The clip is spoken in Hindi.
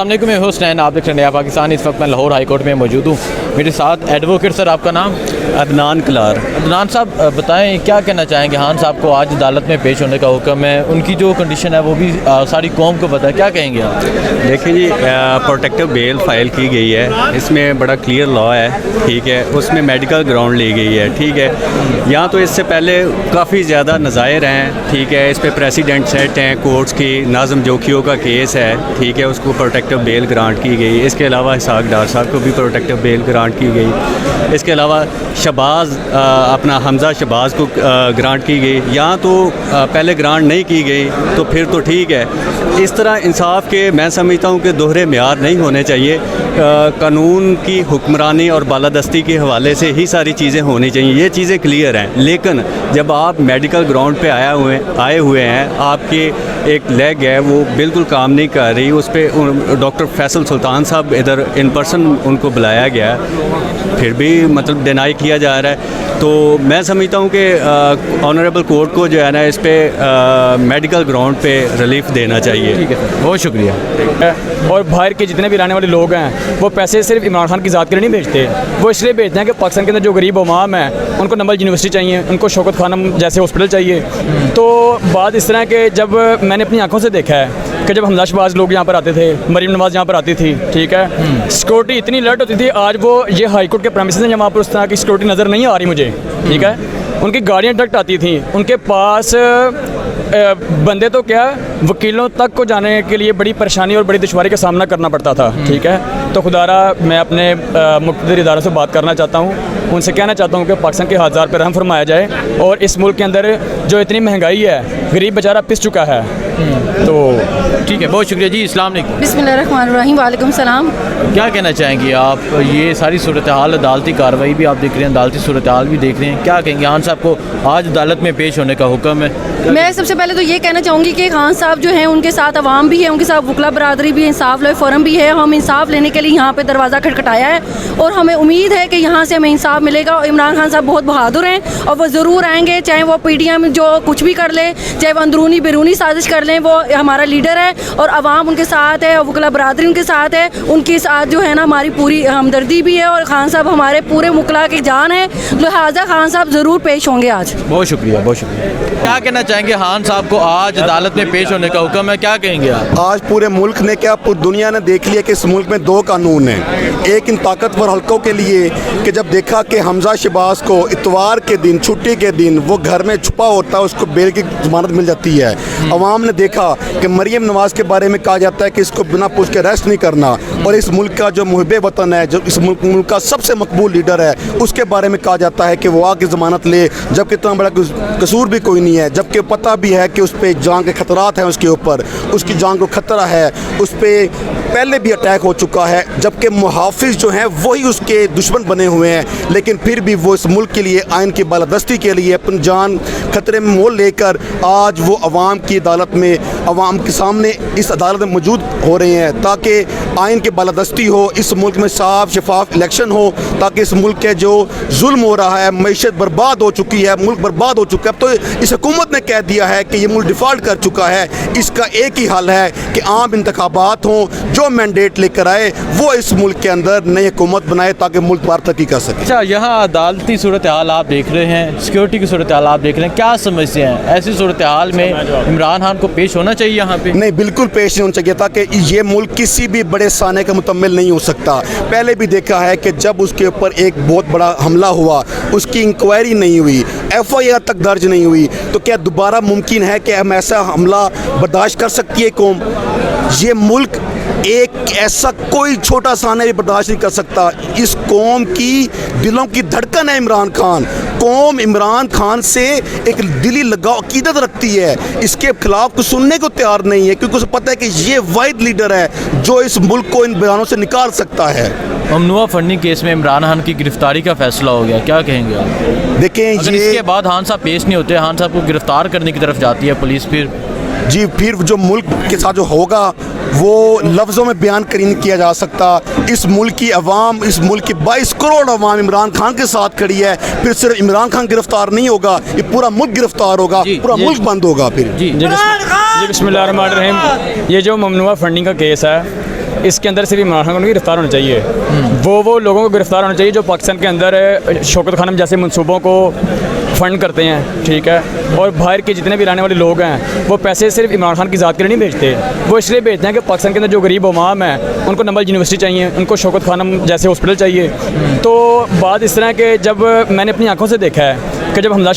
अस्सलाम वालेकुम, मैं हुसैन, आप देख रहे हैं नया पाकिस्तान। इस वक्त मैं लाहौर हाई कोर्ट में मौजूद हूँ। मेरे साथ एडवोकेट सर, आपका नाम? अदनान कलार। अदनान साहब, बताएं क्या कहना चाहेंगे? खान साहब को आज अदालत में पेश होने का हुक्म है, उनकी जो कंडीशन है वो भी सारी कौम को पता है, क्या कहेंगे आप? देखिए जी, प्रोटेक्टिव बेल फाइल की गई है, इसमें बड़ा क्लियर लॉ है, ठीक है। उसमें मेडिकल ग्राउंड ली गई है, ठीक है। यहाँ तो इससे पहले काफ़ी ज़्यादा नज़ायर हैं, ठीक है। इस पर प्रेसिडेंट सेट हैं कोर्ट्स की, नाज़म जोखियों का केस है, ठीक है। उसको प्रोटेक्टिव बेल ग्रांट की गई। इसके अलावा इसहाक डार साहब को भी प्रोटेक्टिव बेल ग्रांट की गई। इसके अलावा शबाज़ अपना हमज़ा शबाज़ को ग्रांट की गई। यहाँ तो पहले ग्रांट नहीं की गई, तो फिर तो ठीक है। इस तरह इंसाफ के मैं समझता हूँ कि दोहरे मेयार नहीं होने चाहिए। कानून की हुक्मरानी और बालादस्ती के हवाले से ही सारी चीज़ें होनी चाहिए, ये चीज़ें क्लियर हैं। लेकिन जब आप मेडिकल ग्राउंड पे आए हुए हैं, आपके एक लेग है वो बिल्कुल काम नहीं कर रही, उस पर डॉक्टर फैसल सुल्तान साहब इधर इन पर्सन उनको बुलाया गया, फिर भी मतलब डिनाई किया जा रहा है। तो मैं समझता हूँ कि ऑनरेबल कोर्ट को जो है ना, इस पर मेडिकल ग्राउंड पे रिलीफ देना चाहिए। ठीक है, बहुत शुक्रिया। और बाहर के जितने भी रहने वाले लोग हैं, वो पैसे सिर्फ इमरान खान की ज़ात के लिए नहीं भेजते, वो इसलिए भेजते हैं कि पाकिस्तान के अंदर जो गरीब अवाम है उनको नंबल यूनिवर्सिटी चाहिए, उनको शौकत खानम जैसे हॉस्पिटल चाहिए। तो बात इस तरह के, जब मैंने अपनी आंखों से देखा है कि जब हमजा शहबाज लोग यहाँ पर आते थे, मरीम नवाज़ यहाँ पर आती थी, ठीक है, सिक्योरिटी इतनी अलर्ट होती थी। आज वो ये हाई कोर्ट के प्रेमिसेस हैं जहाँ पर उस तरह की सिक्योरिटी नज़र नहीं आ रही मुझे, ठीक है। उनकी गाड़ियाँ डायरेक्ट आती थी, उनके पास बंदे तो क्या वकीलों तक को जाने के लिए बड़ी परेशानी और बड़ी दुश्वारी का सामना करना पड़ता था, ठीक है। तो खुदारा मैं अपने मुक़्तदर इदारों से बात करना चाहता हूँ, उनसे कहना चाहता हूँ कि पाकिस्तान के हालात पर रहम फरमाया जाए, और इस मुल्क के अंदर जो इतनी महंगाई है, गरीब बेचारा पिस चुका है। तो ठीक है, बहुत शुक्रिया जी। अस्सलाम वालेकुम। बिस्मिल्लाहिर्रहमानिर्रहीम। वालेकुम सलाम। क्या कहना चाहेंगे आप? ये सारी सूरत हाल, अदालती कार्रवाई भी आप देख रहे हैं, अदालती सूरत हाल भी देख रहे हैं, क्या कहेंगे? खान साहब को आज अदालत में पेश होने का हुक्म है। मैं सबसे पहले तो ये कहना चाहूँगी कि खान साहब जो हैं उनके साथ अवाम भी है, उनके साथ वकला बरादरी भी है, इंसाफ लॉ फोरम भी है। हम इंसाफ लेने के लिए यहाँ पे दरवाज़ा खटखटाया है और हमें उम्मीद है कि यहाँ से हमें इंसाफ मिलेगा। और इमरान खान साहब बहुत बहादुर हैं और वो ज़रूर आएंगे, चाहे वो PDM जो कुछ भी कर ले, चाहे वो अंदरूनी बैरूनी साजिश कर लें, वो हमारा लीडर है और अवाम उनके साथ है, वकला बरादरी उनके साथ है। उनके साथ जो है ना हमारी पूरी हमदर्दी भी है, और खान साहब हमारे पूरे मुकला की जान है, लिहाजा खान साहब ज़रूर पेश होंगे आज। बहुत शुक्रिया, बहुत शुक्रिया। क्या कहना चाहेंगे? खान साहब को आज अदालत में पेश होने का हुक्म है, क्या कहेंगे आप? आज पूरे मुल्क ने, क्या पूरी दुनिया ने देख लिया कि इस मुल्क में दो कानून हैं। एक इन ताकतवर हल्कों के लिए कि जब देखा कि हमजा शहबाज को इतवार के दिन, छुट्टी के दिन वो घर में छुपा होता है, उसको बेल की जमानत मिल जाती है। अवाम ने देखा कि मरीम नवाज़ के बारे में कहा जाता है कि इसको बिना पूछ के अरेस्ट नहीं करना, और इस मुल्क का जो मुहिब वतन है, जो इस मुल्क का सबसे मकबूल लीडर है, उसके बारे में कहा जाता है कि वो आके ज़मानत ले, जबकि इतना बड़ा कसूर भी कोई नहीं है, जबकि पता भी है कि उस पर जान के खतरात हैं, उसके ऊपर उसकी जान को खतरा है, उस पर पहले भी अटैक हो चुका है, जबकि मुहाफिज जो हैं वही उसके दुश्मन बने हुए हैं। लेकिन फिर भी वो इस मुल्क के लिए, आइन की बालादस्ती के लिए अपनी जान खतरे में मोल लेकर आज वो अवाम की अदालत में, अवाम के सामने इस अदालत में मौजूद हो रहे हैं, ताकि आइन की बालादस्ती हो, इस मुल्क में साफ शफाफ इलेक्शन हो, ताकि इस मुल्क के जो जुल्म हो रहा है, मैशत बर्बाद हो चुकी है, मुल्क बर्बाद हो चुका है। अब तो इस हुकूमत ने कह दिया है कि ये मुल्क डिफ़ॉल्ट कर चुका है। इसका एक ही हल है कि आम इंतखाबात हों, जो मैंडेट लेकर आए वो इस मुल्क के अंदर नई हुकूमत बनाए, ताकि मुल्क तरक्की कर सके। अच्छा, यहाँ अदालती सूरत हाल आप देख रहे हैं, सिक्योरिटी की सूरत हाल आप देख रहे हैं, क्या समस्या है? ऐसी सूरत हाल में इमरान खान को पेश होना चाहिए यहाँ पे? नहीं, बिल्कुल पेश नहीं होना चाहिए, ताकि ये मुल्क किसी भी बड़े साने का मुतम्मिल नहीं हो सकता। पहले भी देखा है कि जब उसके ऊपर एक बहुत बड़ा हमला हुआ, उसकी इंक्वायरी नहीं हुई, FIR तक दर्ज नहीं हुई, तो क्या दोबारा मुमकिन है कि हम ऐसा हमला बर्दाश्त कर सकती है कौम? ये मुल्क एक ऐसा कोई छोटा साना भी बर्दाश्त नहीं कर सकता। इस कौम की दिलों की धड़कन है इमरान खान। कौम इमरान खान से एक दिली लगाव अकीदत रखती है, इसके खिलाफ कुछ सुनने को तैयार नहीं है, क्योंकि उसे पता है कि ये वाहिद लीडर है जो इस मुल्क को इन बयानों से निकाल सकता है। ममनुआ फंडिंग केस में इमरान खान की गिरफ्तारी का फैसला हो गया, क्या कहेंगे आप? देखें, अगर ये इसके बाद खान साहब पेश नहीं होते, खान साहब को गिरफ्तार करने की तरफ जाती है पुलिस, फिर जो मुल्क के साथ जो होगा वो लफ्ज़ों में बयान कर नहीं किया जा सकता। इस मुल्क की अवाम, इस मुल्क की 22 करोड़ अवाम इमरान खान के साथ खड़ी है। फिर सिर्फ इमरान खान गिरफ्तार नहीं होगा, ये पूरा मुल्क गिरफ्तार होगा, पूरा मुल्क बंद होगा। फिर जी बिस्मिल्लाहिर्रहमानिर्रहीम। ये जो ममनुआ फंडिंग का केस है, इसके अंदर सिर्फ इमरान खान को नहीं गिरफ्तार होना चाहिए, वो लोगों को गिरफ्तार होना चाहिए जो पाकिस्तान के अंदर शौकत खानम जैसे मंसूबों को फ़ंड करते हैं, ठीक है। और बाहर के जितने भी रहने वाले लोग हैं वो पैसे सिर्फ इमरान खान की ज़ात के लिए नहीं भेजते, वो इसलिए भेजते हैं कि पाकिस्तान के अंदर जो गरीब अवाम है उनको नंबल यूनिवर्सिटी चाहिए, उनको शौकत खानम जैसे हॉस्पिटल चाहिए। तो बात इस तरह के जब मैंने अपनी आंखों से देखा है कि जब हमजा